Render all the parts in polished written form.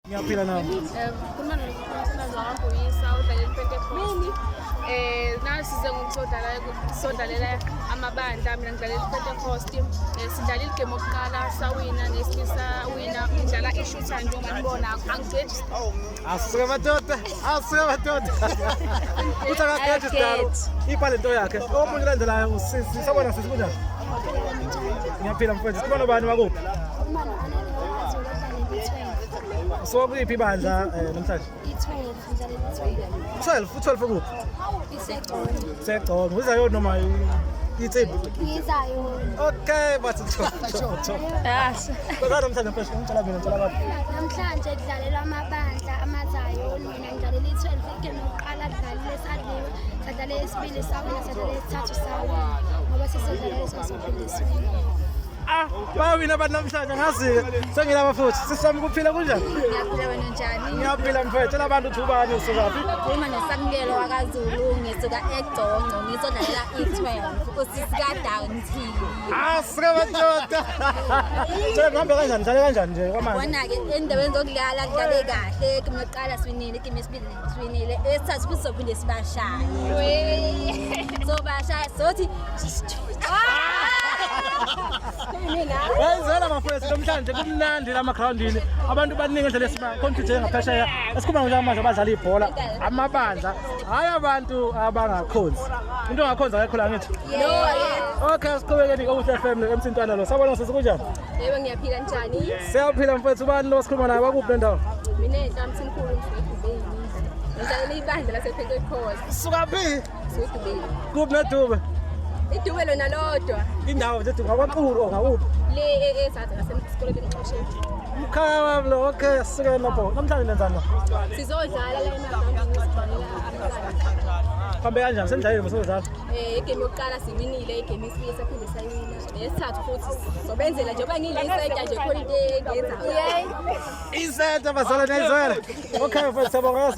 Ngiyaphila nami. Khuluma nomsebenzi wakho uyisa udlalela iPentecost. Nasize ngokusodlalela amabandla mina ngidlalela iPentecost. Sidlala igame okuqala sawina nesibili sawina ngidlala ishooter njengoba nibona angigcedi. Asuke madoda. Uthi akageji ipalento yakhe. Omunye landelayo usisi sabona sisi kunjani? Ngiyaphila mfowethu. Sibona bani wakuphi? So kuphi ibandla namhlanje? 12 kuphi? Isegcono. Uzayo noma itsiphi? Okay, bathi cho. Yes. Namhlanje mfethu ngicela mina ngicela kabi. Namhlanje kudlalelwa amabandla amazayo mina ngidlalela i-12 igame yokuqala kudlalile sadliwe sadlala esibili sawina sadlala esithathu sawina ngoba sisedlala esosophinde siwina. Bawina abantu namhlanje ngazi sengilaba futhi sisami kuphila kunjani? Ngiyaphila wena njani? Ngiyaphila mfethu tshela abantu ukuthi ubani usukaphi? Uma nesamukelo wakaZulu ngisuka eGconco ngisodlalela i-12 usisikaDownti. Asuke madoda. Tshela ngihambe kanjani dlale kanjani nje kwamanje? Wona ke endaweni zokudlala kudlale kahle kimi yokuqala siwinile igame esibili siwinile esithathu futhi sophinde sibashaya. Sobashaya sothi Wenzela mafowethu namhlanje kumnandi la groundini abantu baningi endlela esiba compete ngaphesheya esikhuluma nje manje abadlala ibhola amabandla hayi abantu abangakhonzi into ongakhonza akekho la ngithi okay siqhubekeni okuhle FM emsintwana lo sabona sisi kunjani Yebo ngiyaphila njani? siyaphila mfowethu ubani lo sikhuluma naye wakuphi lendawo Mina entamthimkhulu ngidubeni. Ngidlalela ibandla lasePentecost. sukaphi Sidubeni. kuphi nedube Idube lona lodwa. indawo zethu ngabaqulu ngawuphi Le esathi ngasemsikoleni eXhosheni. mkhaya wami lo okay sike lapho namhlanje nenzani Sizodlala la emagrawundini sidlalela abantwana. kambe kanjani senjayile besozala Igame yokuqala siwinile, igame yesibili saphinde sayiwina. Nesithathu futhi sobenzela njengoba ngiyisenta nje khona into engenzayo. isenta bazalwane ayizwela okay mfowethu sabonga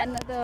another